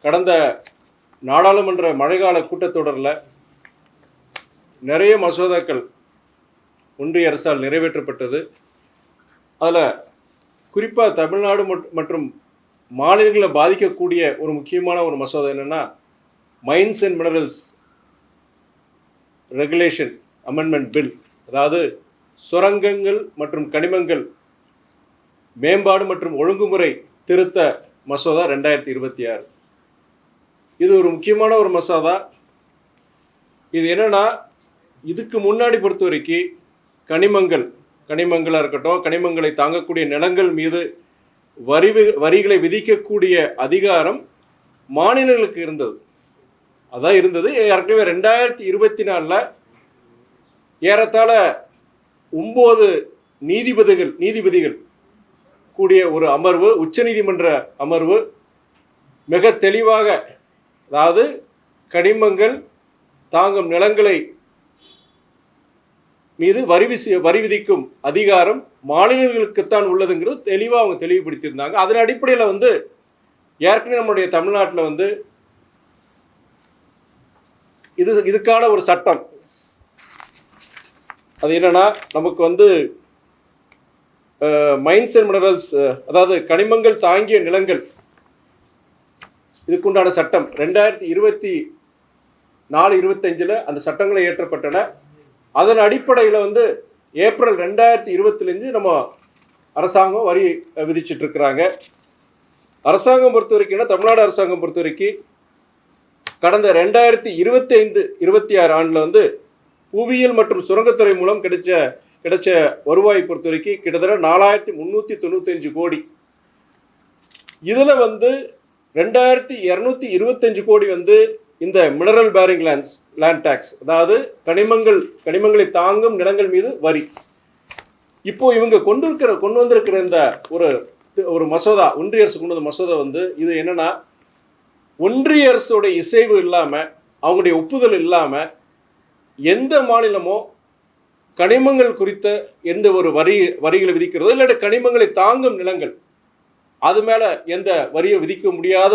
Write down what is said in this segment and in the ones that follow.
கடந்த நாடாளுமன்ற மழைக்கால கூட்டத்தொடரில் நிறைய மசோதாக்கள் ஒன்றிய அரசால் நிறைவேற்றப்பட்டது. அதில் குறிப்பாக தமிழ்நாடு மற்றும் மாநிலங்களை பாதிக்கக்கூடிய ஒரு முக்கியமான ஒரு மசோதா என்னென்னா mines and minerals regulation amendment bill, அதாவது சுரங்கங்கள் மற்றும் கனிமங்கள் மேம்பாடு மற்றும் ஒழுங்குமுறை திருத்த மசோதா 2026. இது ஒரு முக்கியமான ஒரு மசோதா. இது என்னன்னா, இதுக்கு முன்னாடி பொறுத்த வரைக்கும் கனிமங்களாக இருக்கட்டும், கனிமங்களை தாங்கக்கூடிய நிலங்கள் மீது வரிகளை விதிக்கக்கூடிய அதிகாரம் மாநிலங்களுக்கு இருந்தது. அதான் இருந்தது. ஏற்கனவே 2024 ஏறத்தாழ 9 நீதிபதிகள் கூடிய ஒரு அமர்வு, உச்சநீதிமன்ற அமர்வு மிக தெளிவாக, அதாவது கனிமங்கள் தாங்கும் நிலங்களை மீது வரி விதிக்கும் அதிகாரம் மாநிலங்களுக்குத்தான் உள்ளதுங்கிறது தெளிவாக அவங்க தெளிவுபடுத்தியிருந்தாங்க. அதன் அடிப்படையில் ஏற்கனவே நம்முடைய தமிழ்நாட்டில் இதுக்கான ஒரு சட்டம், அது என்னன்னா, நமக்கு மைன்ஸ் அண்ட் மினரல்ஸ், அதாவது கனிமங்கள் தாங்கிய நிலங்கள், இதுக்குண்டான சட்டம் 2024-25 அந்த சட்டங்களை இயற்றப்பட்டன. அதன் அடிப்படையில் ஏப்ரல் 2025 நம்ம அரசாங்கம் வரி விதிச்சிட்டு இருக்கிறாங்க. அரசாங்கம் பொறுத்த வரைக்கும், தமிழ்நாடு அரசாங்கம் பொறுத்த வரைக்கும் கடந்த 2025-26 ஆண்டில் புவியியல் மற்றும் சுரங்கத்துறை மூலம் கிடைச்ச வருவாய் பொறுத்த வரைக்கும் கிட்டத்தட்ட 4395 கோடி. இதில் 2225 கோடி இந்த மினரல் பேரிங் லேண்ட் டேக்ஸ், அதாவது கனிமங்களை தாங்கும் நிலங்கள் மீது வரி. இப்போ இவங்க கொண்டு வந்திருக்கிற இந்த ஒரு மசோதா, ஒன்றிய அரசு கொண்டு வந்த மசோதா இது என்னன்னா, ஒன்றிய அரசோட இசைவு இல்லாமல், அவங்களுடைய ஒப்புதல் இல்லாமல் எந்த மாநிலமோ கனிமங்கள் குறித்த எந்த ஒரு வரிகளை விதிக்கிறதோ, இல்லாட்டி கனிமங்களை தாங்கும் நிலங்கள் அது மேலே எந்த வரியை விதிக்க முடியாத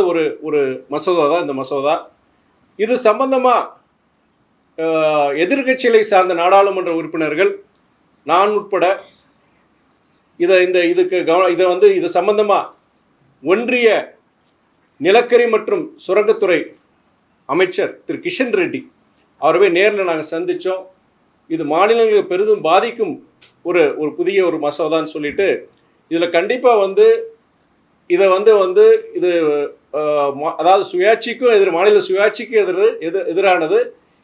ஒரு மசோதா தான் இந்த மசோதா. இது சம்பந்தமாக எதிர்கட்சிகளை சார்ந்த நாடாளுமன்ற உறுப்பினர்கள், நான் உட்பட, இது சம்பந்தமாக ஒன்றிய நிலக்கரி மற்றும் சுரங்கத்துறை அமைச்சர் திரு கிஷன் ரெட்டி அவரவே நேரில் நாங்கள் சந்தித்தோம். இது மாநிலங்களுக்கு பெரிதும் பாதிக்கும் ஒரு புதிய ஒரு மசோதான்னு சொல்லிட்டு, இதில் கண்டிப்பாக இதை இது அதாவது சுயாட்சிக்கும் மாநில சுயாட்சிக்கும் எதிரானது.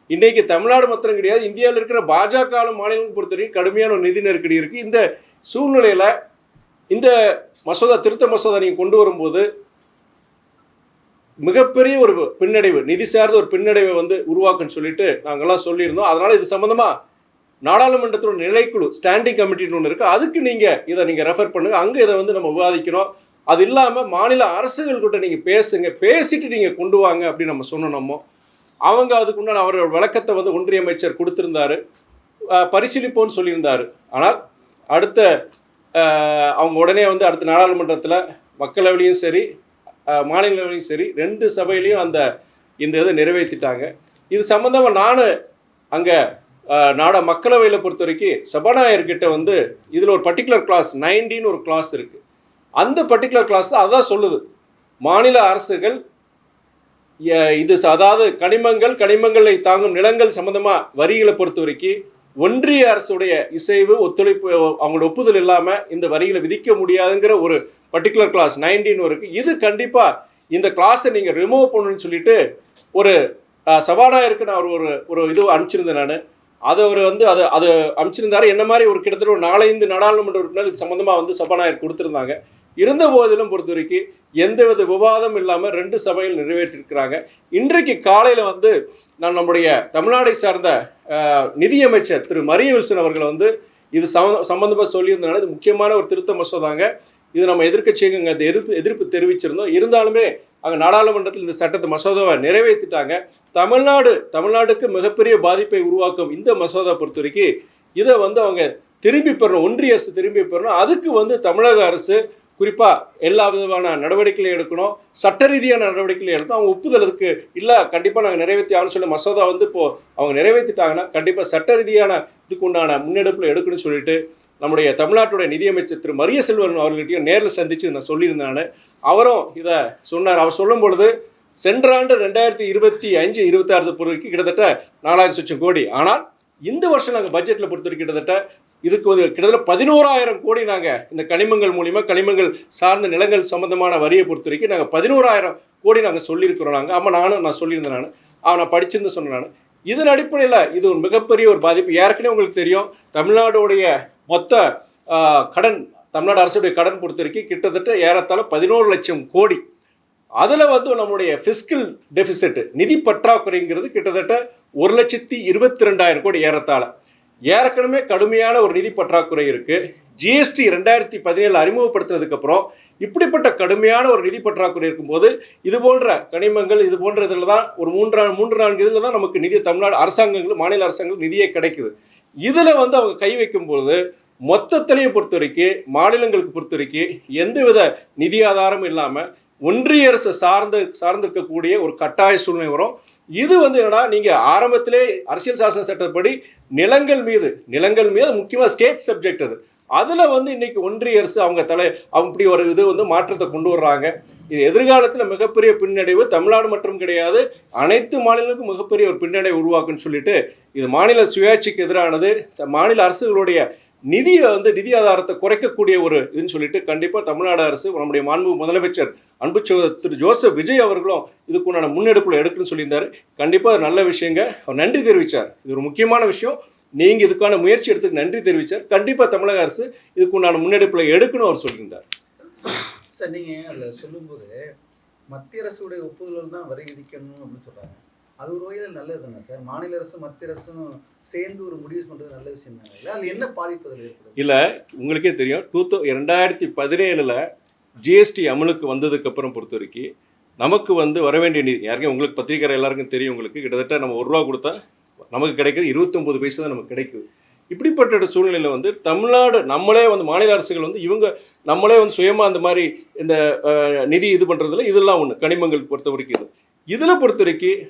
இன்றைக்கி தமிழ்நாடு மாத்திரம் கிடையாது, இந்தியாவில் இருக்கிற பாஜக மாநிலம் பொறுத்தவரைக்கும் கடுமையான ஒரு நிதி நெருக்கடி இருக்குது. இந்த சூழ்நிலையில் இந்த திருத்த மசோதா நீங்கள் கொண்டு வரும்போது மிகப்பெரிய ஒரு பின்னடைவு, நிதி சார்ந்த ஒரு பின்னடைவை உருவாக்குன்னு சொல்லிட்டு நாங்கள்லாம் சொல்லியிருந்தோம். அதனால் இது சம்மந்தமாக நாடாளுமன்றத்தோட நிலைக்குழு ஸ்டாண்டிங் கமிட்டின்னு ஒன்று இருக்குது, அதுக்கு இதை நீங்கள் ரெஃபர் பண்ணுங்கள். அங்கே இதை நம்ம விவாதிக்கணும். அது இல்லாமல் மாநில அரசுகள்கிட்ட நீங்கள் பேசிட்டு நீங்கள் கொண்டு வாங்க அப்படின்னு நம்ம சொன்னோமோ, அவங்க அதுக்குண்டான அவரோட விளக்கத்தை ஒன்றிய அமைச்சர் கொடுத்துருந்தாரு, பரிசீலிப்போன்னு சொல்லியிருந்தார். ஆனால் அடுத்த அவங்க உடனே அடுத்த நாடாளுமன்றத்தில் மக்களவையிலையும் சரி மாநிலங்களையும் சரி 2 சபையிலையும் இந்த இதை நிறைவேற்றிட்டாங்க. இது சம்மந்தமாக நான் அங்கே மக்களவையில் பொறுத்த வரைக்கும் சபாநாயகர்கிட்ட இதில் ஒரு பர்டிகுலர் கிளாஸ் 90 ஒரு கிளாஸ் இருக்குது. அந்த பர்டிகுலர் கிளாஸ் தான் அதான் சொல்லுது, மாநில அரசுகள் அதாவது கனிமங்களை தாங்கும் நிலங்கள் சம்மந்தமாக வரிகளை பொறுத்த வரைக்கும் ஒன்றிய அரசுடைய இசைவு, ஒத்துழைப்பு, அவங்களோட ஒப்புதல் இல்லாமல் இந்த வரிகளை விதிக்க முடியாதுங்கிற ஒரு பர்டிகுலர் கிளாஸ் 19 இருக்குது. இது கண்டிப்பாக இந்த கிளாஸை நீங்கள் ரிமூவ் பண்ணணும்னு சொல்லிட்டு ஒரு சபாநாயகருக்கு நான் ஒரு இது அனுப்பிச்சிருந்தேன். நான் அவர் அதை அனுப்பிச்சிருந்தாரு. என்ன மாதிரி கிட்டத்தட்ட ஒரு 4-5 நாடாளுமன்ற உறுப்பினர் இது சம்மந்தமாக சபாநாயகர் கொடுத்துருந்தாங்க. இருந்த போதிலும் பொறுத்த வரைக்கும் எந்தவித விவாதம் இல்லாமல் 2 சபைகள் நிறைவேற்றிருக்கிறாங்க. இன்றைக்கு காலையில் நான் நம்முடைய தமிழ்நாடை சார்ந்த நிதியமைச்சர் திரு மரிய வில்சன் அவர்கள் இது சம்பந்தமாக சொல்லியிருந்தனால இது முக்கியமான ஒரு திருத்த மசோதாங்க. இது நம்ம எதிர்க்கட்சிங்க எதிர்ப்பு தெரிவிச்சிருந்தோம். இருந்தாலுமே அங்கே நாடாளுமன்றத்தில் இந்த சட்டத்தை மசோதாவை நிறைவேற்றிட்டாங்க. தமிழ்நாடுக்கு மிகப்பெரிய பாதிப்பை உருவாக்கும் இந்த மசோதா பொறுத்த வரைக்கும் இதை அவங்க திரும்பி பெறணும், ஒன்றிய அரசு திரும்பி பெறணும். அதுக்கு தமிழக அரசு குறிப்பாக எல்லா விதமான நடவடிக்கைகளையும் எடுக்கணும், சட்ட ரீதியான நடவடிக்கைகளையும் எடுக்கணும். அவங்க ஒப்புதல் அதுக்கு இல்லை, கண்டிப்பாக நாங்கள் நிறைவேற்றி ஆகணும்னு சொல்லி மசோதா வந்து இப்போது அவங்க நிறைவேற்றிட்டாங்கன்னா கண்டிப்பாக சட்ட ரீதியான இதுக்கு உண்டான முன்னெடுப்பில் எடுக்கணும்னு சொல்லிட்டு நம்முடைய தமிழ்நாட்டுடைய நிதியமைச்சர் திரு மரிய செல்வன் அவர்கள்ட்டையும் நேரில் சந்தித்து நான் சொல்லியிருந்தேன். அவரும் இதை சொன்னார். அவர் சொல்லும் பொழுது சென்ற ஆண்டு 2025-26 பொறுத்தவரைக்கும் கிட்டத்தட்ட 4000 லட்சம் கோடி. ஆனால் இந்த வருஷம் நாங்கள் பட்ஜெட்டில் பொறுத்தவரைக்கும் கிட்டத்தட்ட இதுக்கு கிட்டத்தட்ட 11,000 கோடி நாங்கள் இந்த கனிமங்கள் மூலிமா கனிமங்கள் சார்ந்த நிலங்கள் சம்பந்தமான வரியை பொறுத்த வரைக்கும் நாங்கள் 11,000 கோடி நாங்கள் சொல்லியிருக்கிறோம். நான் சொல்லியிருந்தேன். நான் படிச்சிருந்து சொன்னேன். இதன் அடிப்படையில் இது ஒரு மிகப்பெரிய ஒரு பாதிப்பு. ஏற்கனவே உங்களுக்கு தெரியும், தமிழ்நாடுடைய மொத்த கடன், தமிழ்நாடு அரசுடைய கடன் பொறுத்த வரைக்கும் கிட்டத்தட்ட ஏறத்தாழ 11 லட்சம் கோடி. அதில் வந்து நம்முடைய ஃபிஸ்கல் டெபிசிட், நிதி பற்றாக்குறைங்கிறது கிட்டத்தட்ட 1,22,000 கோடி ஏறத்தாழ. ஏற்கனவே கடுமையான ஒரு நிதி பற்றாக்குறை இருக்குது. ஜிஎஸ்டி 2017 அறிமுகப்படுத்தினதுக்கப்புறம் இப்படிப்பட்ட கடுமையான ஒரு நிதி பற்றாக்குறை இருக்கும்போது இது போன்ற கனிமங்கள், இது போன்ற இதில் தான் ஒரு 3-4 இதில் தான் நமக்கு நிதி தமிழ்நாடு அரசாங்கங்கள், மாநில அரசாங்கங்கள் நிதியே கிடைக்குது. இதில் வந்து அவங்க கை வைக்கும்போது மொத்தத்திலையும் பொறுத்த வரைக்கும் மாநிலங்களுக்கு பொறுத்த வரைக்கும் எந்தவித நிதி ஆதாரமும் இல்லாமல் ஒன்றிய அரசு சார்ந்திருக்கக்கூடிய ஒரு கட்டாய சூழ்நிலை வரும். இது வந்து என்னன்னா, நீங்கள் ஆரம்பத்திலே அரசியல் சாசன சட்டப்படி நிலங்கள் மீது முக்கியமாக ஸ்டேட் சப்ஜெக்ட் அதில் வந்து இன்னைக்கு ஒன்றிய அரசு அப்படி ஒரு இது வந்து மாற்றத்தை கொண்டு வர்றாங்க. இது எதிர்காலத்தில் மிகப்பெரிய பின்னடைவு தமிழ்நாடு மட்டும் கிடையாது, அனைத்து மாநிலங்களுக்கும் மிகப்பெரிய ஒரு பின்னடைவு உருவாக்குன்னு சொல்லிட்டு இது மாநில சுயாட்சிக்கு எதிரானது, மாநில அரசுகளுடைய நிதி ஆதாரத்தை குறைக்கக்கூடிய ஒரு இதுன்னு சொல்லிட்டு கண்டிப்பாக தமிழ்நாடு அரசு, நம்முடைய மாண்பு முதலமைச்சர் அன்பு திரு ஜோசப் விஜய் அவர்களும் இதுக்குண்டான முன்னெடுப்புல எடுக்குன்னு சொல்லியிருந்தாரு. கண்டிப்பாக நல்ல விஷயங்க. அவர் நன்றி தெரிவித்தார். இது ஒரு முக்கியமான விஷயம். நீங்கள் இதுக்கான முயற்சி எடுத்துக்கு நன்றி தெரிவித்தார். கண்டிப்பாக தமிழக அரசு இதுக்குண்டான முன்னெடுப்பில் எடுக்கணும் அவர் சொல்லியிருந்தார். சார், நீங்கள் அதில் சொல்லும்போது மத்திய அரசுடைய ஒப்புதல் தான் வரி விதிக்கணும் அப்படின்னு சொல்கிறாங்க. அது ஒரு வகையில் நல்லது தானே சார்? மாநில அரசும் மத்திய அரசும் சேர்ந்து ஒரு முடிவு பண்ணுறது நல்ல விஷயம் தானே? இல்லை, அது என்ன பாதிப்பு அதில் ஏற்படும்? இல்லை, உங்களுக்கே தெரியும், 2017 ஜிஎஸ்டி அமலுக்கு வந்ததுக்கு அப்புறம் பொறுத்த வரைக்கும் நமக்கு வந்து வர வேண்டிய நிதி, யாருக்கும் உங்களுக்கு பத்திரிக்கை எல்லாருக்கும் தெரியும், உங்களுக்கு கிட்டத்தட்ட நம்ம 1 ரூபா கொடுத்தா நமக்கு கிடைக்குது 29 பைசா தான் நமக்கு கிடைக்குது. இப்படிப்பட்ட சூழ்நிலையில் வந்து தமிழ்நாடு நம்மளே வந்து மாநில அரசுகள் வந்து நம்மளே வந்து சுயமாக அந்த மாதிரி இந்த நிதி இது பண்ணுறதுல இதெல்லாம் ஒன்று கனிமங்கள் பொறுத்த வரைக்கும் இதில் பொறுத்த வரைக்கும்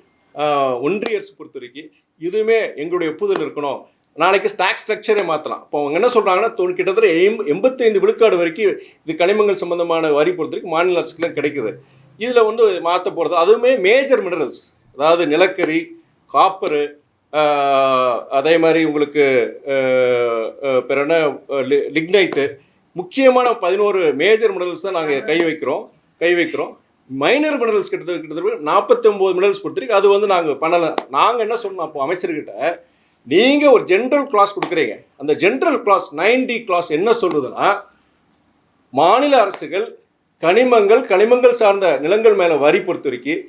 ஒன்றிய அரசு பொறுத்த வரைக்கும் இதுவுமே எங்களுடைய ஒப்புதல் இருக்கணும். நாளைக்கு ஸ்டாக்ஸ் ஸ்ட்ரக்சரே மாற்றலாம். இப்போ அவங்க என்ன சொல்கிறாங்கன்னா, கிட்டத்தட்ட 85 விழுக்காடு வரைக்கும் இது கனிமங்கள் சம்பந்தமான வரி பொறுத்த வரைக்கும் மாநில அரசுக்குலாம் கிடைக்குது. இதில் வந்து மாற்ற போகிறது அதுவுமே மேஜர் மினரல்ஸ், அதாவது நிலக்கரி, காப்பரு, அதே மாதிரி உங்களுக்கு பிற என்ன லிக்னைட்டு, முக்கியமான 11 மேஜர் மினரல்ஸ் தான் நாங்கள் கை வைக்கிறோம். மைனர் மினரல்ஸ் கிட்டத்தட்ட 49 மினரல்ஸ் பொறுத்திருக்கு. அது வந்து நாங்கள் பண்ணலை. நாங்கள் என்ன சொன்னோம் அப்போ அமைச்சர்கிட்ட, நீங்கள் ஒரு ஜென்ரல் கிளாஸ் கொடுக்குறீங்க. அந்த ஜென்ரல் கிளாஸ் 9D கிளாஸ் என்ன சொல்லுதுன்னா, மாநில அரசுகள் கனிமங்கள் சார்ந்த நிலங்கள் மேலே வரி பொறுத்த வரைக்கும்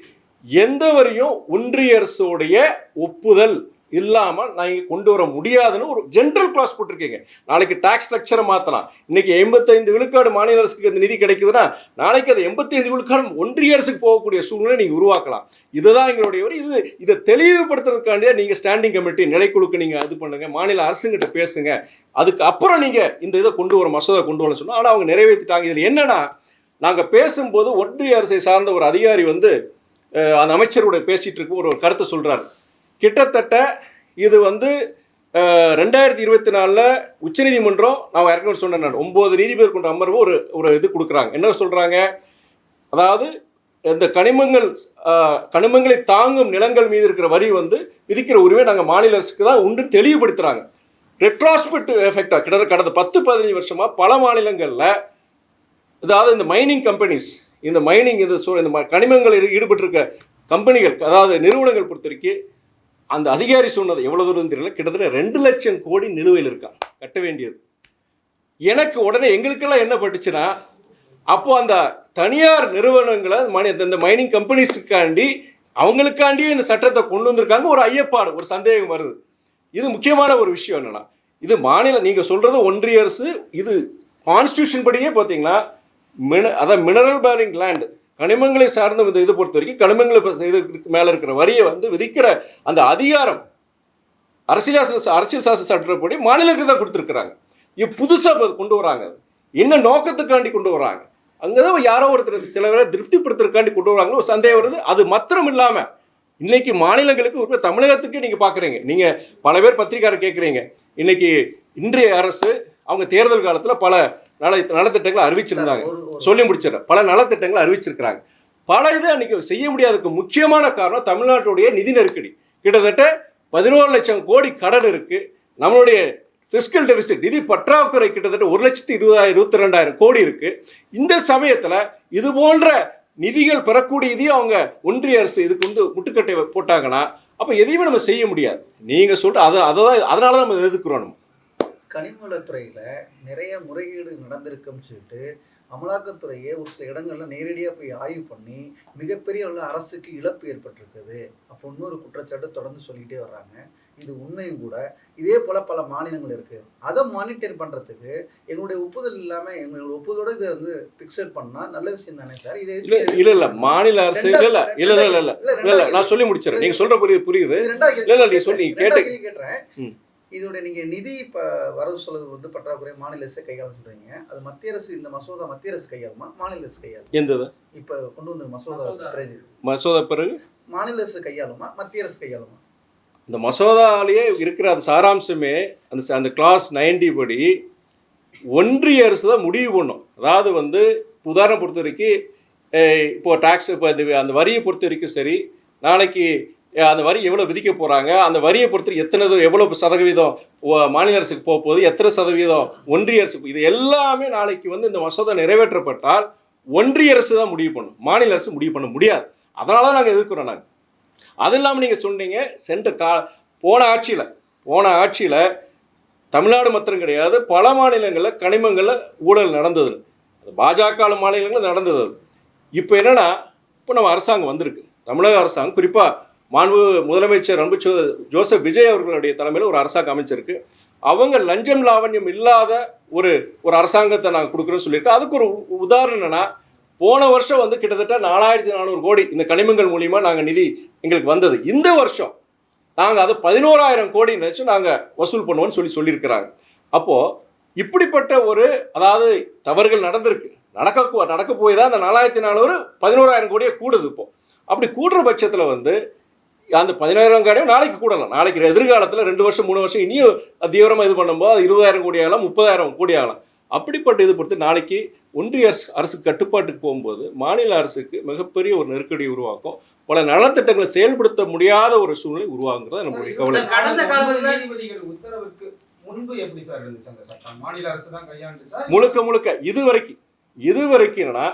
எந்த வரியும் ஒன்றிய அரசுடைய ஒப்புதல் இல்லாமல் நீங்கள் கொண்டு வர முடியாதுன்னு ஒரு ஜென்ரல் கிளாஸ் போட்டிருக்கீங்க. நாளைக்கு டாக்ஸ் ஸ்ட்ரக்சரை மாற்றலாம். இன்னைக்கு 85 விழுக்காடு மாநில அரசுக்கு அந்த நிதி கிடைக்குதுன்னா நாளைக்கு அது 85 விழுக்காடு ஒன்றிய அரசுக்கு போகக்கூடிய சூழ்நிலை நீங்கள் உருவாக்கலாம். இதுதான் எங்களுடைய வரி. இதை தெளிவுபடுத்துறதுக்காண்டியே நீங்கள் ஸ்டாண்டிங் கமிட்டி நிலைக்குழுக்கு நீங்கள் இது பண்ணுங்க, மாநில அரசுங்கிட்ட பேசுங்க, அதுக்கு அப்புறம் நீங்கள் இந்த இதை கொண்டு வர மசோதா கொண்டு வரணும்னு சொன்னால். ஆனால் அவங்க நிறைவேற்றிட்டாங்க. இதில் என்னன்னா, நாங்கள் பேசும்போது ஒன்றிய அரசை சார்ந்த ஒரு அதிகாரி வந்து அந்த அமைச்சரோட பேசிட்டு இருக்க ஒரு கருத்தை சொல்றாரு. கிட்டத்தட்ட இது வந்து 2024 உச்சநீதிமன்றம், நான் ஏற்கனவே சொன்னேன், 9 நீதிபதிகள் கொண்ட அமர்வு ஒரு இது கொடுக்குறாங்க. என்ன சொல்றாங்க, அதாவது இந்த கனிமங்களை தாங்கும் நிலங்கள் மீது இருக்கிற வரி வந்து விதிக்கிற உரிமை நாங்கள் மாநில அரசுக்கு தான் உண்டு தெளிவுபடுத்துறாங்க. ரெட்ராஸ்பெக்டிவ் எஃபெக்டா கிட்டத்தட்ட கடந்த 10-15 வருஷமா பல மாநிலங்களில், அதாவது இந்த மைனிங் கம்பெனிஸ், இந்த கனிமங்களில் ஈடுபட்டிருக்க கம்பெனிகள், அதாவது நிறுவனங்கள் பொறுத்த வரைக்கும் அந்த அதிகாரி சொன்னது எவ்வளவு தூரம் தெரியல, கிட்டத்தட்ட 2 லட்சம் கோடி நிலுவையில் இருக்காங்க கட்ட வேண்டியது. எனக்கு உடனே எங்களுக்கெல்லாம் என்ன பட்டுச்சுன்னா, அப்போ அந்த தனியார் நிறுவனங்களை இந்த மைனிங் கம்பெனிஸுக்காண்டி அவங்களுக்காண்டியே இந்த சட்டத்தை கொண்டு வந்திருக்காங்க. ஒரு ஐயப்பாடு, ஒரு சந்தேகம் வருது. இது முக்கியமான ஒரு விஷயம் என்னன்னா, இது மாநில சொல்றது ஒன்றிய அரசு, இது கான்ஸ்டியூஷன் படியே பார்த்தீங்கன்னா அதான் மினரல் பேரிங் லேண்ட், கனிமங்களை சார்ந்த இந்த இதை பொறுத்த வரைக்கும் கனிமங்களை இதுக்கு மேலே இருக்கிற வரியை வந்து விதிக்கிற அந்த அதிகாரம் அரசியல் சாசன சட்டப்படி மாநிலத்துக்கு தான் கொடுத்துருக்குறாங்க. இது புதுசாக கொண்டு வராங்க. என்ன நோக்கத்துக்காண்டி கொண்டு வராங்க? அங்கதான் யாரோ ஒருத்தர் சில பேரை திருப்திப்படுத்துறதுக்காண்டி கொண்டு வராங்கன்னு ஒரு சந்தேகம் வருது. அது மாத்திரம் இல்லாம இன்னைக்கு மாநிலங்களுக்கு ஒரு தமிழகத்துக்கு நீங்க பாக்குறீங்க, நீங்க பல பேர் பத்திரிகையாளர் கேட்குறீங்க, இன்னைக்கு இன்றைய அரசு அவங்க தேர்தல் காலத்துல பல நலத்திட்டங்களை அறிவிச்சிருந்தாங்க. சொல்லி முடிச்சிடறேன். பல நலத்திட்டங்களை அறிவிச்சிருக்கிறாங்க. பல இது அன்னைக்கு செய்ய முடியாததுக்கு முக்கியமான காரணம் தமிழ்நாட்டுடைய நிதி நெருக்கடி. கிட்டத்தட்ட 11 லட்சம் கோடி கடன் இருக்கு. நம்மளுடைய பிஸ்கல் டெபிசிட் நிதி பற்றாக்குறை கிட்டத்தட்ட 1,20,22,000 கோடி இருக்கு. இந்த சமயத்துல இது போன்ற நிதிகள் பெறக்கூடியதையும் அவங்க ஒன்றிய அரசு இதுக்கு வந்து முட்டுக்கட்டை போட்டாங்கன்னா அப்ப எதையுமே நம்ம செய்ய முடியாது. நீங்க சொல்ற அதனால நம்ம எதிர்க்கிறோம். நம்ம கனிமவளத்துறையில நிறைய முறைகேடு நடந்திருக்குன்னு சொல்லிட்டு அமலாக்கத்துறையே ஒரு சில இடங்கள்ல நேரடியாக போய் ஆய்வு பண்ணி மிகப்பெரிய அளவில் அரசுக்கு இழப்பு ஏற்பட்டிருக்குது. அப்போ இன்னொரு குற்றச்சாட்டு தொடர்ந்து சொல்லிக்கிட்டே வர்றாங்க. இது உண்மையும் கூட. இதே போல பல மாநிலங்கள் இருக்கு. அதை மானிட்டர் பண்றதுக்கு எங்களுடைய ஒப்புதல் இல்லாம எங்களுடைய ஒப்புதலோட இதை வந்து பிக்சர் பண்ணா நல்ல விஷயம் தானே சார்? இது இல்ல மாநில அரசு இல்ல நான் சொல்லி முடிச்சிடறேன். நீங்க சொல்ற புரியுது. கேட்டுறேன். இதோட நீங்க நிதி வரவு செலவு வந்து பற்றாக்குறை மாநில அரசு கையாள சொல்றீங்க. அது மத்திய அரசு இந்த மசோதா மத்திய அரசு கையாளுமா மாநில அரசு கையாளுமா? எந்தது இப்ப கொண்டு வந்த மசோதா பிறகு மாநில அரசு கையாளுமா மத்திய அரசு கையாளுமா? இந்த மசோதாலேயே இருக்கிற அது சாராம்சமே அந்த கிளாஸ் 90 படி ஒன்றிய அரசு தான் முடிவு பண்ணும். அதாவது வந்து உதாரணம் பொறுத்த வரைக்கும் இப்போ டாக்ஸ் இப்போ அந்த வரியை பொறுத்த வரைக்கும் சரி, நாளைக்கு அந்த வரி எவ்வளோ விதிக்க போகிறாங்க, அந்த வரியை பொறுத்து எவ்வளோ சதவீதம் மாநில அரசுக்கு போக போகுது, எத்தனை சதவீதம் ஒன்றிய அரசு, இது எல்லாமே நாளைக்கு வந்து இந்த மசோதா நிறைவேற்றப்பட்டால் ஒன்றிய அரசு தான் முடிவு பண்ணும். மாநில அரசு முடிவு பண்ண முடியாது. அதனால தான் நாங்கள் எதிர்க்கிறோம். நாங்கள் அது இல்லாமல் நீங்கள் சொன்னீங்க போன ஆட்சியில் தமிழ்நாடு மாத்திரம் கிடையாது, பல மாநிலங்களில் கனிமங்களில் ஊழல் நடந்தது. அது பாஜக மாநிலங்களில் நடந்தது. அது இப்போ என்னன்னா, இப்போ நம்ம அரசாங்கம் வந்திருக்கு, தமிழக அரசாங்கம், குறிப்பாக மாண்பு முதலமைச்சர் அன்பு ஜோசப் விஜய் அவர்களுடைய தலைமையில் ஒரு அரசாங்கம் அமைச்சிருக்கு. அவங்க லஞ்சம் லாவண்யம் இல்லாத ஒரு அரசாங்கத்தை நாங்கள் கொடுக்குறோன்னு சொல்லியிருக்கோம். அதுக்கு ஒரு உதாரணம் என்னன்னா, போன வருஷம் வந்து கிட்டத்தட்ட 4,400 கோடி இந்த கனிமங்கள் மூலியமாக நாங்கள் நிதி எங்களுக்கு வந்தது. இந்த வருஷம் நாங்கள் அது 11,000 கோடி நினச்சி நாங்கள் வசூல் பண்ணுவோம்னு சொல்லியிருக்கிறாங்க. அப்போது இப்படிப்பட்ட அதாவது தவறுகள் நடந்திருக்கு, நடக்க போய் தான் அந்த 4,400 11,000 கோடியே கூடுது. இப்போ அப்படி கூடுற பட்சத்தில் வந்து அந்த 11,000 கோடியும் நாளைக்கு கூடலாம். நாளைக்கு எதிர்காலத்தில் 2 வருஷம் 3 வருஷம் இனியும் தீவிரமாக இது பண்ணும்போது அது 20,000 கோடி ஆகலாம், 30,000 கோடி ஆகலாம். அப்படிப்பட்ட இது பொறுத்து நாளைக்கு ஒன்றிய அரசு கட்டுப்பாட்டுக்கு போகும்போது மாநில அரசுக்கு மிகப்பெரிய ஒரு நெருக்கடி உருவாக்கும். பல நலத்திட்டங்களை செயல்படுத்த முடியாத ஒரு சூழ்நிலை உருவாகுங்கிறத நம்மளுடைய கவலை. கடந்த காலத்துல நீதிபதிகள் உத்தரவுக்கு முன்பு எப்படி சார் இருந்துச்சு அந்த சட்டம்? மாநில அரசு தான் கையாண்டுச்சா? முழுக்க இதுவரைக்கும் என்னன்னா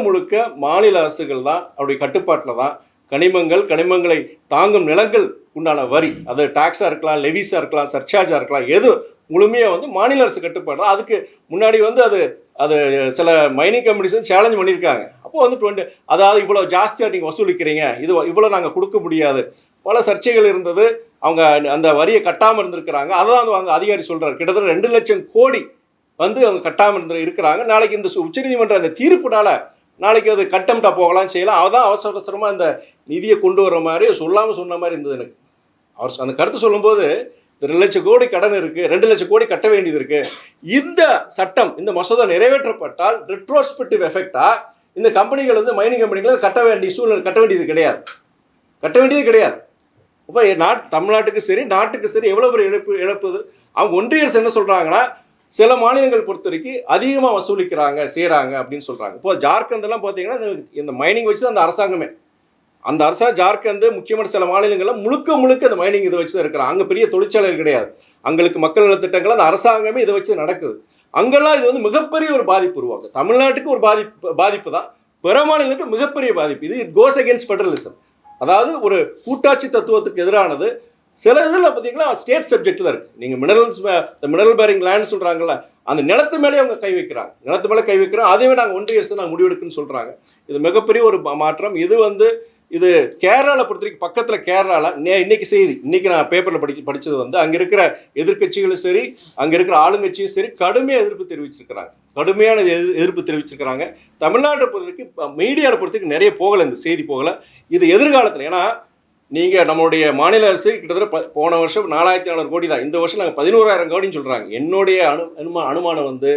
முழுக்க மாநில அரசுகள் தான் அவருடைய கட்டுப்பாட்டில் தான் கனிமங்களை தாங்கும் நிலங்கள் உண்டான வரி, அது டாக்ஸாக இருக்கலாம், லெவிஸாக இருக்கலாம், சர்சார்ஜாக இருக்கலாம், எது முழுமையாக வந்து மாநில அரசு கட்டுப்பாடு. அதுக்கு முன்னாடி வந்து அது சில மைனிங் கம்பெனிஸும் சேலஞ்ச் பண்ணியிருக்காங்க. அப்போ வந்து அதாவது இவ்வளோ ஜாஸ்தியாக நீங்கள் வசூலிக்கிறீங்க, இவ்வளோ நாங்கள் கொடுக்க முடியாது, பல சர்ச்சைகள் இருந்தது. அவங்க அந்த வரியை கட்டாமல் இருந்திருக்கிறாங்க. அதான் அந்த அதிகாரி சொல்கிறார், கிட்டத்தட்ட 2 லட்சம் கோடி வந்து அவங்க கட்டாமல் இருக்கிறாங்க. நாளைக்கு இந்த உச்சநீதிமன்ற அந்த தீர்ப்புனால நாளைக்கு அது கட்டம்டா போகலாம் செய்யலாம். அவதான் அவசரமாக இந்த நிதியை கொண்டு வர மாதிரி சொல்லாமல் சொன்ன மாதிரி இருந்தது எனக்கு. அவர் அந்த கருத்து சொல்லும்போது 2 லட்சம் கோடி கடன் இருக்கு, 2 லட்சம் கோடி கட்ட வேண்டியது இருக்கு. இந்த சட்டம், இந்த மசோதா நிறைவேற்றப்பட்டால் ரெட்ரோஸ்பெக்டிவ் எஃபெக்டா இந்த கம்பெனிகள் வந்து மைனிங் கம்பெனிகள் கட்ட வேண்டியது கிடையாது. இப்போ தமிழ்நாட்டுக்கு சரி நாட்டுக்கு சரி எவ்வளோ பெரிய இழப்புது. அவங்க ஒன்றிய அரசு என்ன சொல்றாங்கன்னா, சில மாநிலங்கள் பொறுத்த வரைக்கும் அதிகமாக வசூலிக்கிறாங்க செய்கிறாங்க அப்படின்னு சொல்றாங்க. இப்போ ஜார்க்கண்ட்லாம் பார்த்தீங்கன்னா இந்த மைனிங் வச்சு அந்த அரசாங்கமே, அந்த அரசாங்கம் ஜார்க்கண்ட் முக்கியமான சில மாநிலங்களில் முழுக்க இந்த மைனிங் இதை வச்சு தான் இருக்கிறாங்க. அங்கே பெரிய தொழிற்சாலைகள் கிடையாது, அங்களுக்கு மக்கள் நல திட்டங்கள் அந்த அரசாங்கமே இதை வச்சு நடக்குது. அங்கெல்லாம் இது வந்து மிகப்பெரிய ஒரு பாதிப்பு உருவாக்குது. தமிழ்நாட்டுக்கு ஒரு பாதிப்பு தான், பிற மாநிலங்களுக்கு மிகப்பெரிய பாதிப்பு. இது இட் கோஸ் அகேன்ஸ்ட் ஃபெடரலிசம், அதாவது ஒரு கூட்டாட்சி தத்துவத்துக்கு எதிரானது. சில இதில் பார்த்தீங்கன்னா ஸ்டேட் சப்ஜெக்டில் இருக்குது. நீங்கள் மினரல் பேரிங் லேண்ட் சொல்கிறாங்கல்ல, அந்த நிலத்து மேலே அவங்க கை வைக்கிறாங்க. அதையே நாங்கள் ஒன்றிய அரசு நாங்கள் முடிவெடுக்குன்னு சொல்கிறாங்க. இது மிகப்பெரிய ஒரு மாற்றம். இது கேரளாவில் பொறுத்த வரைக்கும், பக்கத்தில் கேரளாவில் இன்னைக்கு நான் பேப்பரில் படித்தது வந்து அங்கே இருக்கிற எதிர்கட்சிகளும் சரி, அங்கே இருக்கிற ஆளுங்கட்சியும் சரி கடுமையாக எதிர்ப்பு தெரிவிச்சிருக்கிறாங்க. தமிழ்நாட்டை பொறுத்த வரைக்கும் மீடியாவை பொறுத்த வரைக்கும் நிறைய போகலை, இந்த செய்தி போகலை. இது எதிர்காலத்தில், ஏன்னா நீங்கள் நம்மளுடைய மாநில அரசு கிட்டத்தட்ட போன வருஷம் 4,400 கோடி தான், இந்த வருஷம் நாங்கள் 11,000 கோடின்னு சொல்கிறாங்க. என்னுடைய அனுமானம் வந்து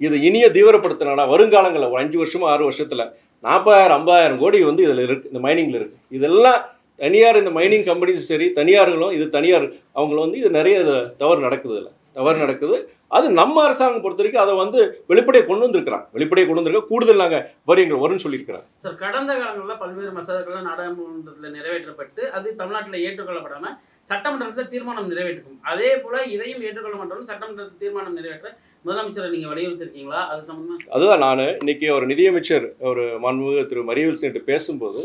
இது இனிய தீவிரப்படுத்தினா வருங்காலங்களில் ஒரு 5 வருஷமோ 6 வருஷத்தில் 40,000-50,000 கோடி வந்து இதில் இருக்குது, இந்த மைனிங்கில் இருக்குது. இதெல்லாம் தனியார் இந்த மைனிங் கம்பெனிஸும் சரி, தனியார்களும் இது தனியார் அவங்கள வந்து இது நிறைய தவறு நடக்குது. அது நம்ம அரசாங்கம் பொறுத்த வரைக்கும் அதை வந்து வெளிப்படையை கொண்டு வந்திருக்க கூடுதல் நாங்கள் வரியங்கள் வரும்னு சொல்லியிருக்கிறாங்க. சார், கடந்த காலங்களில் பல்வேறு மசோதாக்கள் நாடாளுமன்றத்தில் நிறைவேற்றப்பட்டு அது தமிழ்நாட்டில் ஏற்றுக்கொள்ளப்படாமல் சட்டமன்றத்தில் தீர்மானம் நிறைவேற்றும். அதே போல இதையும் ஏற்றுக்கொள்ள மாட்டாலும் சட்டமன்றத்தில் தீர்மானம் நிறைவேற்ற முதலமைச்சரை நீங்கள் வலியுறுத்திருக்கீங்களா? அது சம்பந்தமா அதுதான் நான் இன்னைக்கு ஒரு நிதியமைச்சர் ஒரு மாண்புமிகு திரு மரியவேல் சென்று பேசும்போது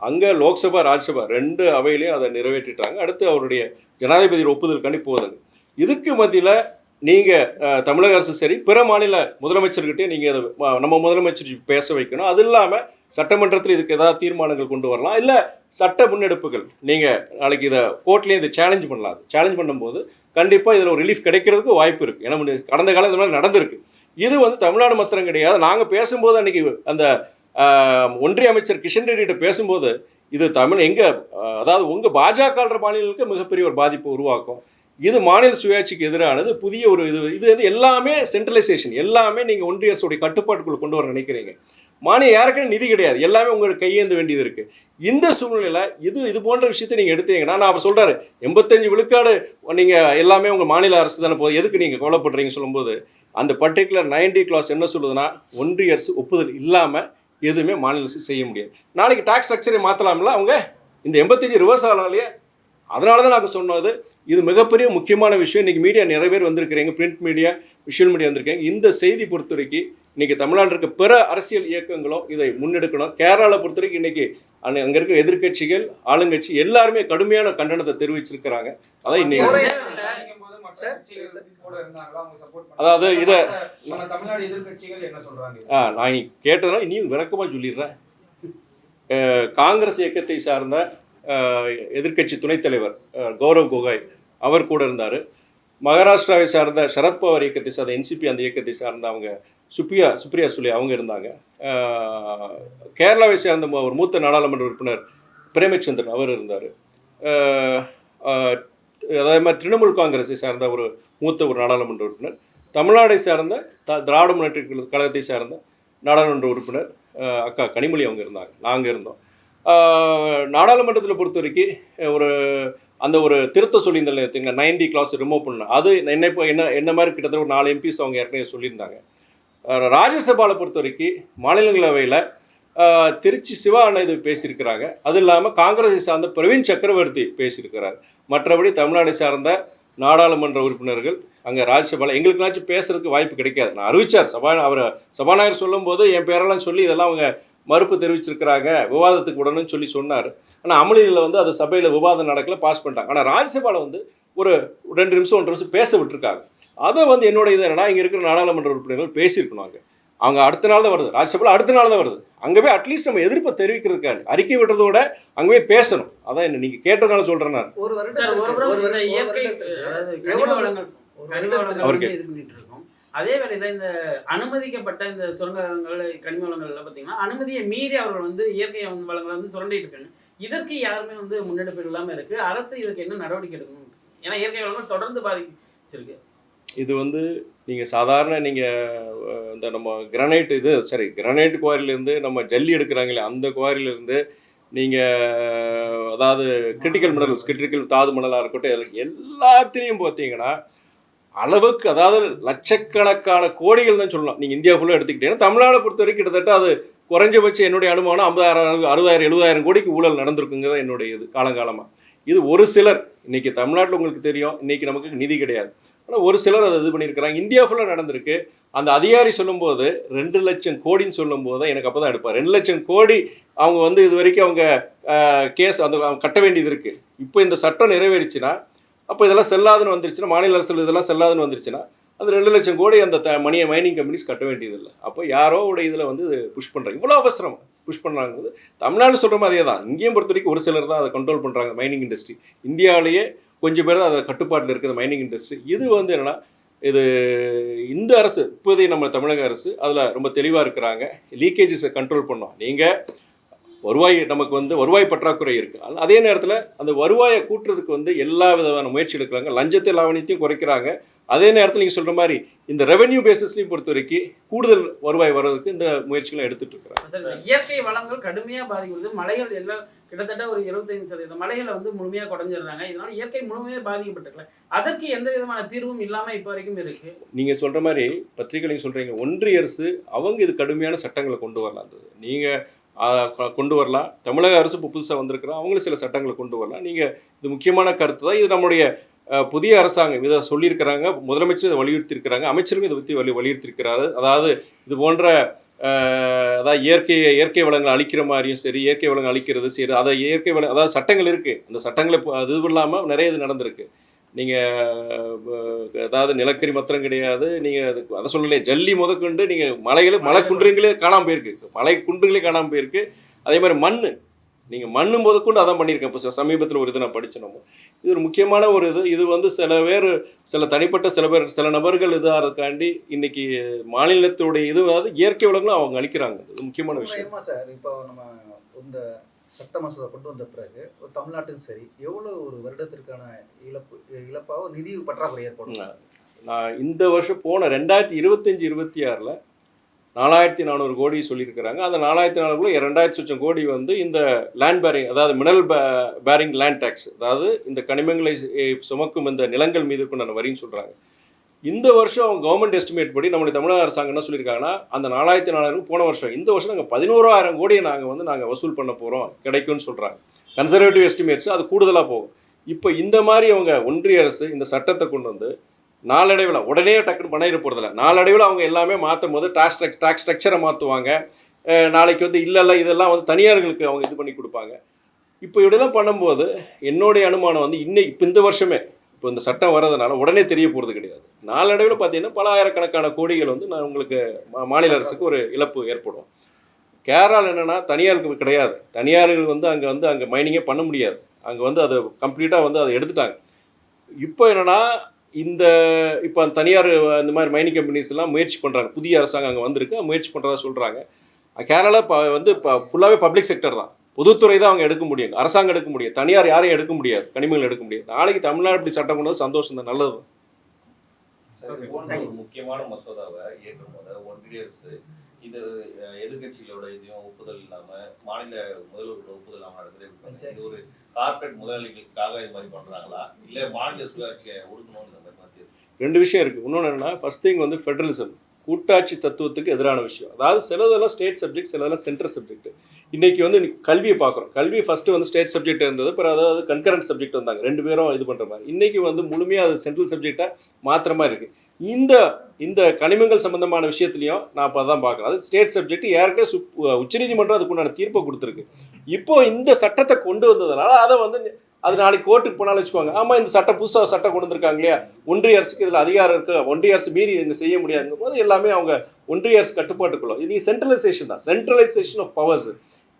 அங்கே லோக்சபா ராஜ்யசபா 2 அவையிலையும் அதை நிறைவேற்றிட்டாங்க. அடுத்து அவருடைய ஜனாதிபதி ஒப்புதலுக்காண்டி போகுதுங்க. இதுக்கு மத்தியில் நீங்கள் தமிழக அரசு சரி, பிற மாநில முதலமைச்சர்கிட்டே நீங்கள் அதை நம்ம முதலமைச்சர் பேச வைக்கணும். அது இல்லாமல் சட்டமன்றத்தில் இதுக்கு ஏதாவது தீர்மானங்கள் கொண்டு வரலாம், இல்லை சட்ட முன்னெடுப்புகள் நீங்கள் நாளைக்கு இதை கோர்ட்லேயும் இதை சேலஞ்ச் பண்ணலாம். சேலஞ்ச் பண்ணும்போது கண்டிப்பாக இதில் ஒரு ரிலீஃப் கிடைக்கிறதுக்கு வாய்ப்பு இருக்குது. ஏன்னா கடந்த காலம் இந்த மாதிரி நடந்திருக்கு. இது வந்து தமிழ்நாடு மாத்திரம் கிடையாது. நாங்கள் பேசும்போது அன்றைக்கி அந்த ஒன்றிய அமைச்சர் கிஷன் ரெட்டிகிட்ட பேசும்போது இது அதாவது உங்கள் பாஜகன்ற மாநிலங்களுக்கு மிகப்பெரிய ஒரு பாதிப்பை உருவாக்கும். இது மாநில சுயாட்சிக்கு எதிரானது. புதிய ஒரு இது வந்து எல்லாமே சென்ட்ரலைசேஷன், எல்லாமே நீங்கள் ஒன்றிய அரசுடைய கட்டுப்பாட்டுக்குள்ள கொண்டு வர நினைக்கிறீங்க. மானியம் யாருக்குன்னு நிதி கிடையாது, எல்லாமே உங்களுக்கு கையேந்த வேண்டியது இருக்குது. இந்த சூழ்நிலையில் இது போன்ற விஷயத்தை நீங்கள் எடுத்தீங்கன்னா, நான் அவர் சொல்கிறாரு 85 விழுக்காடு நீங்கள் எல்லாமே உங்கள் மாநில அரசு தானே போதும், எதுக்கு நீங்கள் கவலைப்படுறீங்க சொல்லும்போது அந்த பர்டிகுலர் 90 கிளாஸ் என்ன சொல்லுதுன்னா, ஒன்றிய அரசு ஒப்புதல் இல்லாமல் எதுவுமே மாநில அரசு செய்ய முடியாது. நாளைக்கு டாக்ஸ் ஸ்ட்ரக்சரை மாற்றலாம்ல அவங்க, இந்த 85 ரிவர்ஸ் ஆகலாம்லையே. அதனால தான் நாங்கள் சொன்னது இது மிகப்பெரிய முக்கியமான விஷயம். இன்றைக்கி மீடியா நிறைய பேர் வந்திருக்கிறீங்க, பிரிண்ட் மீடியா, விஷுவல் மீடியா வந்திருக்கீங்க. இந்த செய்தி பொறுத்த வரைக்கும் இன்றைக்கி தமிழ்நாட்டில் இருக்க பிற அரசியல் இயக்கங்களும் இதை முன்னெடுக்கணும். கேரளாவில் பொறுத்த வரைக்கும் இன்றைக்கி அங்கே இருக்க எதிர்கட்சிகள், ஆளுங்கட்சி எல்லாருமே கடுமையான கண்டனத்தை தெரிவிச்சிருக்கிறாங்க. அதான் இன்னைக்கு அதாவது இதை தமிழ்நாடு எதிர்கட்சிகள் என்ன சொல்றாங்க? நான் கேட்டதுனால இனியும் விளக்கமாக சொல்லிடுறேன். காங்கிரஸ் இயக்கத்தை சார்ந்த எதிர்க்கட்சி துணைத் தலைவர் கௌரவ் கோகாய் அவர் கூட இருந்தார். மகாராஷ்டிராவை சார்ந்த சரத்பவார் இயக்கத்தை சார்ந்த என்சிபி அந்த இயக்கத்தை சார்ந்த அவங்க சுப்ரியா சுலே அவங்க இருந்தாங்க. கேரளாவை சேர்ந்த ஒரு மூத்த நாடாளுமன்ற உறுப்பினர் பிரேமச்சந்திரன் அவர் இருந்தார். அதே மாதிரி திரிணாமுல் காங்கிரஸை சார்ந்த ஒரு மூத்த நாடாளுமன்ற உறுப்பினர், தமிழ்நாடை சார்ந்த திராவிட முன்னேற்ற கழகத்தை சார்ந்த நாடாளுமன்ற உறுப்பினர் அக்கா கனிமொழி அவங்க இருந்தாங்க. நாங்கள் இருந்தோம். நாடாளுமன்றத்தில் பொறுத்த வரைக்கும் அந்த ஒரு திருத்த சொல்லியிருந்தாங்க 90 கிளாஸ் ரிமூவ் பண்ணணும். அது என்ன மாதிரி கிட்டத்தட்ட ஒரு 4 எம்பிஸ் அவங்க ஏற்கனவே சொல்லியிருந்தாங்க. ராஜ்யசபாவில் பொறுத்த வரைக்கும் மாநிலங்களவையில் திருச்சி சிவா அண்ணா இது பேசியிருக்கிறாங்க. அது இல்லாமல் காங்கிரஸை சார்ந்த பிரவீன் சக்கரவர்த்தி பேசியிருக்கிறார். மற்றபடி தமிழ்நாடு சார்ந்த நாடாளுமன்ற உறுப்பினர்கள் அங்கே ராஜ்யசபாவில் எங்களுக்குனாச்சும் பேசுறதுக்கு வாய்ப்பு கிடைக்காது. நான் அறிவிச்சார் அவர் சபாநாயகர் சொல்லும்போது என் பேரெல்லாம் சொல்லி இதெல்லாம் அவங்க மறுப்பு தெரிவிச்சிருக்கிறாங்க, விவாதத்துக்கு உடனே சொன்னார். ஆனால் அமளியில் வந்து அது சபையில் விவாதம் நடக்கல, பாஸ் பண்ணிட்டாங்க. ஆனால் ராஜ்யசபாவில் வந்து ஒரு 2 நிமிஷம் 1 நிமிஷம் பேச விட்டுருக்காங்க. அதை வந்து என்னோட இது என்னன்னா, இங்கே இருக்கிற நாடாளுமன்ற உறுப்பினர்கள் பேசியிருக்கணும். அவங்க அடுத்த நாள் தான் வருது, ராஜ்யசபாவில் அடுத்த நாள் தான் வருது. அங்கே போய் அட்லீஸ்ட் நம்ம எதிர்ப்பை தெரிவிக்கிறதுக்காக அறிக்கை விடுறதோட அங்கே போய் பேசணும். அதான் என்ன நீங்கள் கேட்டதுனால சொல்கிறேன். நான் அதே வேளையில் இந்த அனுமதிக்கப்பட்ட இந்த சுரங்கங்கள் கனிம வளங்கள்ல பார்த்தீங்கன்னா அனுமதியை மீறி அவர்கள் வந்து இயற்கை வளங்களை வந்து சுரண்டிட்டு இருக்காங்க. இதற்கு யாருமே வந்து முன்னெடுப்பு இல்லாமல் இருக்கு. அரசு இதுக்கு என்ன நடவடிக்கை எடுக்கணும்? ஏன்னா இயற்கை வளங்கள் தொடர்ந்து பாதிச்சிருக்கு. இது வந்து நீங்கள் சாதாரண நீங்கள் இந்த நம்ம கிரானைட் குவாரிலேருந்து நம்ம ஜல்லி எடுக்கிறாங்களே அந்த குவாரிலேருந்து நீங்கள் அதாவது கிரிட்டிக்கல் தாது மணலாக இருக்கட்டும், எல்லாத்துலேயும் பார்த்தீங்கன்னா அளவுக்கு அதாவது லட்சக்கணக்கான கோடிகள் தான் சொல்லலாம். நீங்கள் இந்தியா ஃபுல்லாக எடுத்துக்கிட்டீங்கன்னா தமிழ்நாடை பொறுத்த வரைக்கும் கிட்டத்தட்ட அது குறைஞ்சபட்சம் என்னுடைய அனுமானம் 50,000 60,000 70,000 கோடிக்கு ஊழல் நடந்திருக்குங்க தான் என்னுடைய இது காலங்காலமாக. இது ஒரு சிலர் இன்றைக்கி தமிழ்நாட்டில் உங்களுக்கு தெரியும், இன்றைக்கி நமக்கு நிதி கிடையாது, ஆனால் ஒரு சிலர் அதை இது பண்ணியிருக்கிறாங்க. இந்தியா ஃபுல்லாக நடந்திருக்கு. அந்த அதிகாரி சொல்லும்போது 2 லட்சம் கோடின்னு சொல்லும்போது தான் எனக்கு அப்போ தான் எடுப்பார். 2 லட்சம் கோடி அவங்க வந்து இது வரைக்கும் அவங்க கேஸ் கட்ட வேண்டியது இருக்குது. இப்போ இந்த சட்டம் நிறைவேறிச்சுன்னா, அப்போ இதெல்லாம் செல்லாதுன்னு வந்துருச்சுன்னா, மாநில அரசு இதெல்லாம் செல்லாதுன்னு வந்துருச்சுன்னா அது 2 லட்சம் கோடி அந்த மைனிங் கம்பெனிஸ் கட்ட வேண்டியதில்லை. அப்போ யாரோட இதில் வந்து புஷ் பண்ணுறாங்க, இவ்வளோ அவசரமாக புஷ் பண்ணுறாங்க. தமிழ்நாடு சொல்கிற மாதிரியே தான் இங்கேயும் பொறுத்த வரைக்கும் ஒரு சிலர் தான் அதை கண்ட்ரோல் பண்ணுறாங்க. மைனிங் இண்டஸ்ட்ரி இந்தியாவிலேயே கொஞ்சம் பேர் தான் அதை கட்டுப்பாட்டில் இருக்குது மைனிங் இண்டஸ்ட்ரி. இது வந்து என்னென்னா, இது இந்த அரசு இப்போதைய நம்ம தமிழக அரசு அதில் ரொம்ப தெளிவாக இருக்கிறாங்க. லீக்கேஜஸை கண்ட்ரோல் பண்ணோம். நீங்கள் நமக்கு வந்து வருவாய் பற்றாக்குறை இருக்குது. அதே நேரத்தில் அந்த வருவாயை கூட்டுறதுக்கு வந்து எல்லா விதமான முயற்சி எடுக்கிறாங்க. லஞ்சத்தை லாவணியத்தையும் குறைக்கிறாங்க. அதே நேரத்தில் நீங்கள் சொல்கிற மாதிரி இந்த ரெவென்யூ பேசிஸ்லையும் பொறுத்த வரைக்கும் கூடுதல் வருவாய் வர்றதுக்கு இந்த முயற்சிகளை எடுத்துட்டு இருக்கிறாங்க. சார், இந்த இயற்கை வளங்கள் கடுமையா பாதிக்கப்படுது. மலைகள் எல்லாம் கிட்டத்தட்ட ஒரு 75% மலைகளை வந்து முழுமையா குறைஞ்சிடுறாங்க. இதனால இயற்கை முழுமையா பாதிக்கப்பட்டிருக்கல. அதற்கு எந்த விதமான தீர்வும் இல்லாம இப்ப வரைக்கும் இருக்கு. நீங்கள் சொல்கிற மாதிரி பத்திரிகைலையும் சொல்கிறீங்க, ஒன்றிய அரசு அவங்க இது கடுமையான சட்டங்களை கொண்டு வரலாம். நீங்கள் கொண்டு வரலாம். தமிழக அரசு இப்போ புதுசாக வந்திருக்கிறோம், அவங்களும் சில சட்டங்களை கொண்டு வரலாம். நீங்கள் இது முக்கியமான கருத்து தான். இது நம்முடைய புதிய அரசாங்கம் இதை சொல்லியிருக்கிறாங்க, முதலமைச்சர் இதை வலியுறுத்தியிருக்கிறாங்க, அமைச்சரும் இதை பற்றி வலியுறுத்தியிருக்கிறாரு. அதாவது இது போன்ற அதாவது இயற்கை வளங்களை அழிக்கிற மாதிரியும் சரி, இயற்கை வளங்கள் அழிக்கிறது சரி, அதை இயற்கை வளம் அதாவது சட்டங்கள் இருக்குது. அந்த சட்டங்களை அது இல்லாமல் நிறைய இது நடந்திருக்கு. நீங்கள் அதாவது நிலக்கரி மாத்திரம் கிடையாது, நீங்கள் அதை சொல்லலையே, ஜல்லி முதற்கொண்டு நீங்கள் மலை குன்றுங்களே காணாமல் போயிருக்கு, மலை குன்றுங்களே காணாமல் போயிருக்கு. அதே மாதிரி நீங்கள் மண்ணு முதற்கொண்டு அதான் பண்ணியிருக்கேன். இப்போ சமீபத்தில் ஒரு இது நான் படித்தேன். நம்ம இது ஒரு முக்கியமான ஒரு இது வந்து சில தனிப்பட்ட சில நபர்கள் இதாகிறதுக்காண்டி இன்னைக்கு மாநிலத்துடைய இது அதாவது இயற்கை வளங்களும் அவங்க அளிக்கிறாங்க. இது முக்கியமான விஷயம் சார். இப்போ நம்ம இந்த சட்ட மசோதா கொண்டு வந்த பிறகு தமிழ்நாட்டுக்கும் சரி எவ்வளோ ஒரு வருடத்திற்கான இழப்பாக நிதி பற்றாக்குறை ஏற்படும்? நான் இந்த வருஷம் போன 2025-26 4400 கோடி சொல்லியிருக்கிறாங்க. அந்த 4400 2000 கோடி வந்து இந்த லேண்ட் பேரிங், அதாவது மினரல் பேரிங் லேண்ட் டேக்ஸ், அதாவது இந்த கனிமங்களை சுமக்கும் இந்த நிலங்கள் மீது கொண்டான வரின்னு சொல்கிறாங்க. இந்த வருஷம் அவங்க கவர்மெண்ட் எஸ்டிமேட் படி நம்முடைய தமிழக அரசாங்கம் என்ன சொல்லியிருக்காங்கன்னா, அந்த 4400 போன வருஷம், இந்த வருஷம் நாங்கள் 11000 கோடியை நாங்கள் வசூல் பண்ண போகிறோம், கிடைக்கும்னு சொல்கிறாங்க. கன்சர்வேட்டிவ் எஸ்டிமேட்ஸ் அது கூடுதலாக போகும். இப்போ இந்த மாதிரி அவங்க ஒன்றிய அரசு இந்த சட்டத்தை கொண்டு வந்து நாளடைவில் உடனே டக்குன்னு பண்ணிட போகிறதில்ல, நாளடைவில் அவங்க எல்லாமே மாற்றும் போது டாக்ஸ் ஸ்ட்ரக்சரை மாற்றுவாங்க. நாளைக்கு வந்து இல்லை இதெல்லாம் வந்து தனியார்களுக்கு அவங்க இது பண்ணி கொடுப்பாங்க. இப்போ இப்படிலாம் பண்ணும்போது என்னுடைய அனுமானம் வந்து இப்போ இந்த வருஷமே இப்போ இந்த சட்டம் வர்றதுனால உடனே தெரிய போகிறது கிடையாது. நாளடைவில் பார்த்தீங்கன்னா பல ஆயிரக்கணக்கான கோடிகள் வந்து உங்களுக்கு மாநில அரசுக்கு ஒரு இழப்பு ஏற்படும். கேரளாவில் என்னென்னா தனியாருக்கு கிடையாது, தனியார்கள் வந்து அங்கே மைனிங்கே பண்ண முடியாது. அங்கே வந்து அதை கம்ப்ளீட்டாக வந்து அதை எடுத்துட்டாங்க. இப்போ என்னென்னா இப்போ தனியார் இந்த மாதிரி மைனிங் கம்பெனிஸ் எல்லாம் முயற்சி பண்ணுறாங்க. புதிய அரசாங்கம் அங்கே வந்திருக்கு, முயற்சி பண்ணுறதா சொல்கிறாங்க. கேரளா வந்து ஃபுல்லாகவே பப்ளிக் செக்டர் தான், பொதுத்துறை தான் அவங்க எடுக்க முடியும், அரசாங்கம் எடுக்க முடியும், தனியார் யாரையும் எடுக்க முடியாது, கனிமங்கள் எடுக்க முடியாது. நாளைக்கு தமிழ்நாடு இப்படி சட்டம் கொண்டு சந்தோஷம் தான், நல்லது. முக்கியமான மசோதாவை ஏற்றும் போது ஒன்றிய அரசு இது எதிர்கட்சிகளோட இதையும் ஒப்புதல் இல்லாம மாநில முதல்வர்களோட ஒப்புதல் இல்லாம நடக்குது. இது ஒரு கார்பரேட் முதலாளிகளுக்காக இது மாதிரி பண்றாங்களா, இல்ல மாநில சுயாட்சியை ஒடுக்கணும்னு இந்த மாதிரி மத்திய? ரெண்டு விஷயம் இருக்கு. இன்னொன்று என்னன்னா, ஃபர்ஸ்ட் திங் வந்து ஃபெடரலிசம், கூட்டாட்சி தத்துவத்துக்கு எதிரான விஷயம். அதாவது சிலதெல்லாம் ஸ்டேட் சப்ஜெக்ட், சிலதெல்லாம் சென்ட்ரல் சப்ஜெக்ட். இன்னைக்கு வந்து கல்வியை பார்க்குறோம். கல்வி ஃபர்ஸ்ட் வந்து ஸ்டேட் சப்ஜெக்ட் இருந்தது, அப்புறம் அதாவது கன்கரண்ட் சப்ஜெக்ட் வந்தாங்க, ரெண்டு பேரும் இது பண்ணுற மாதிரி. இன்னைக்கு வந்து முழுமையாக அது சென்ட்ரல் சப்ஜெக்டாக மாத்திர மாதிரி இருக்கு. இந்த கனிமங்கள் சம்பந்தமான விஷயத்துலையும் நான் இப்போ தான் பார்க்குறேன். அது ஸ்டேட் சப்ஜெக்ட், ஏற்கனவே உச்சநீதிமன்றம் அதுக்குண்டான தீர்ப்பை கொடுத்துருக்கு. இப்போ இந்த சட்டத்தை கொண்டு வந்ததுனால அதை வந்து அது நாளைக்கு கோர்ட்டுக்கு போனாலும் வச்சுக்கோங்க, ஆமாம் இந்த சட்டம் புதுசாக சட்டம் கொண்டு வந்திருக்காங்க இல்லையா, ஒன்றிய அரசுக்கு இதில் அதிகாரம் இருக்குது, ஒன்றிய அரசு மீறி இங்கே செய்ய முடியாதுங்கும் போது எல்லாமே அவங்க ஒன்றிய அரசு கட்டுப்பாட்டுக்குள்ள. இது சென்ட்ரலைசேஷன் தான், சென்ட்ரலைசேஷன் ஆஃப் பவர்ஸ்.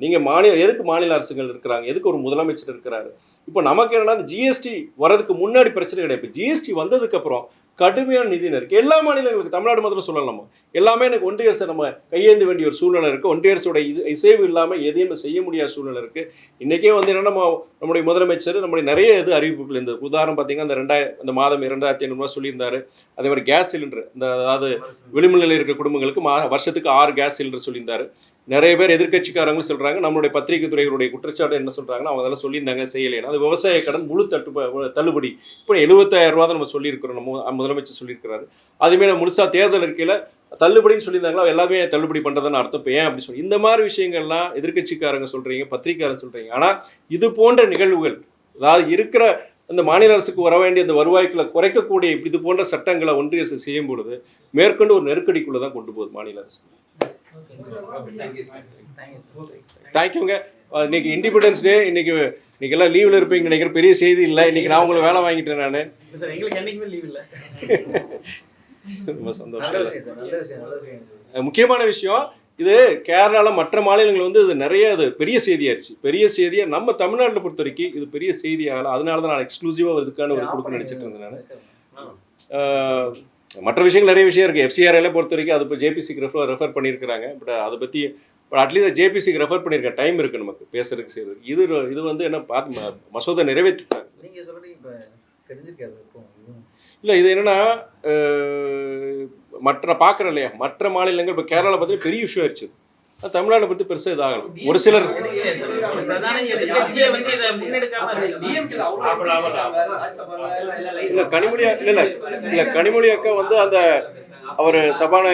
நீங்கள் எதுக்கு மாநில அரசுகள் இருக்கிறாங்க, எதுக்கு ஒரு முதலமைச்சர் இருக்கிறாரு? இப்போ நமக்கு என்னன்னா, இந்த ஜிஎஸ்டி வரதுக்கு முன்னாடி பிரச்சனை கிடையாது. இப்போ ஜிஎஸ்டி வந்ததுக்கப்புறம் கடுமையான நிதி இருக்குது எல்லா மாநிலங்களுக்கு. தமிழ்நாடு முதல்ல சொல்லலாமா, எல்லாமே எனக்கு ஒன்றிய அரசு நம்ம கையேந்த வேண்டிய ஒரு சூழ்நிலை இருக்குது. ஒன்றிய அரசோட இசைவு இல்லாமல் எதையும் செய்ய முடியாத சூழ்நிலை இருக்குது. இன்றைக்கே வந்து என்னென்னா, நம்முடைய முதலமைச்சர் நம்முடைய நிறைய அறிவிப்புகள், இந்த உதாரணம் பார்த்தீங்கன்னா இந்த மாதம் 2500 சொல்லியிருந்தாரு. அதே மாதிரி கேஸ் சிலிண்டர், அதாவது விளிம்பு நிலையில் இருக்கிற குடும்பங்களுக்கு வருஷத்துக்கு 6 கேஸ் சிலிண்டர் சொல்லியிருந்தாரு. நிறைய பேர் எதிர்கட்சிக்காரங்களும் சொல்கிறாங்க, நம்மளுடைய பத்திரிகை துறைகளுடைய குற்றச்சாட்டு என்ன சொல்கிறாங்கன்னா, அவங்க அதெல்லாம் சொல்லியிருந்தாங்க செய்யலைன்னா, அது விவசாய கடன் முழு தள்ளுபடி இப்போ 75,000 ரூபா தான் நம்ம சொல்லியிருக்கிறோம், நம்ம முதலமைச்சர் சொல்லியிருக்கிறாரு. அதுமாரி முழுசாக தேர்தல் அறிக்கையில் தள்ளுபடின்னு சொல்லியிருந்தாங்களா, எல்லாமே தள்ளுபடி பண்ணுறதுன்னு அர்த்தம். இப்போ ஏன் அப்படி சொல்லி இந்த மாதிரி விஷயங்கள்லாம் எதிர்கட்சிக்காரங்க சொல்கிறீங்க, பத்திரிகையாளர் சொல்கிறீங்க. ஆனால் இது போன்ற நிகழ்வுகள், அதாவது இருக்கிற அந்த மாநில அரசுக்கு வர வேண்டிய அந்த வருவாய்களை குறைக்கக்கூடிய இது போன்ற சட்டங்களை ஒன்றிய அரசு செய்யும் பொழுது மேற்கொண்டு ஒரு நெருக்கடிக்குள்ளே தான் கொண்டு போகுது மாநில அரசு. தேங்க்யூங்க. இன்னைக்கு இண்டிபெண்டன்ஸ் டே, இன்னைக்கு எல்லாம் லீவ்ல இருப்பீங்க நினைக்கிற, பெரிய செய்தி இல்லை. இன்னைக்கு நான் உங்களுக்கு வேலை வாங்கிட்டேன். நான் ரொம்ப சந்தோஷம். முக்கியமான விஷயம் இது, கேரளால மற்ற மாநிலங்கள் வந்து இது நிறைய பெரிய செய்தியாச்சு. பெரிய செய்தியா நம்ம தமிழ்நாட்டில் பொறுத்த வரைக்கும் இது பெரிய செய்தியாகல. அதனால தான் நான் எக்ஸ்க்ளூசிவாக இதுக்கான ஒரு கொடுக்க நினைச்சிட்டு இருந்தேன். நான் மற்ற விஷயங்கள் நிறைய விஷயம் இருக்குது. எஃப்சிஆர்ஐல பொறுத்த வரைக்கும் அது இப்போ ஜேபிசிக்கு ரெஃபர் பண்ணியிருக்கிறாங்க. பட் அதை பற்றி அட்லீஸ்ட் ஜேபிசிக்கு ரெஃபர் பண்ணியிருக்கேன். டைம் இருக்குது நமக்கு பேசுறதுக்கு செய்யறதுக்கு. இது வந்து என்ன பார்த்து மசோதா நிறைவேற்றிட்டாங்க. நீங்கள் சொல்கிறீங்க இப்போ தெரிஞ்சிருக்காது. இல்லை இது என்னன்னா மற்ற பார்க்குறோம் இல்லையா, மற்ற மாநிலங்கள் இப்போ கேரளா பற்றி பெரிய இஷ்யூ ஆயிடுச்சு. தமிழ்நாட்டை பற்றி பெருசாக இதாகலாம். ஒரு சிலர் பிரதான எதிர்க்கட்சியை வந்து இதை முன்னெடுக்காம இல்லை கனிமொழி இல்லை கனிமொழி அக்கா வந்து அந்த அவர்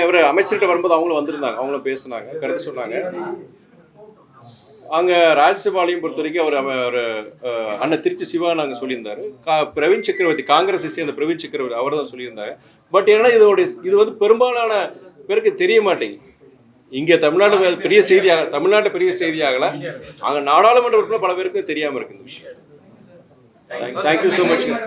இவர் அமைச்சர்கிட்ட வரும்போது அவங்களும் வந்திருந்தாங்க, அவங்களும் பேசுனாங்க, கருத்து சொன்னாங்க. அங்கே ராஜ்யசபாலையும் பொறுத்த வரைக்கும் அவர் அண்ணன் திருச்சி சிவா நாங்கள் சொல்லியிருந்தாரு. பிரவீன் சக்கரவர்த்தி, காங்கிரஸை சேர்ந்த பிரவீன் சக்கரவர்த்தி அவர் தான் சொல்லியிருந்தாங்க. பட் ஏன்னா இது வந்து பெரும்பாலான பேருக்கு தெரிய மாட்டேங்குது. இங்கே தமிழ்நாடு பெரிய செய்தியாக, தமிழ்நாட்டு பெரிய செய்தியாகல, அங்கே நாடாளுமன்ற உறுப்பினர் பல பேருக்கு தெரியாமல் இருக்கு இந்த விஷயம். Thank you so much.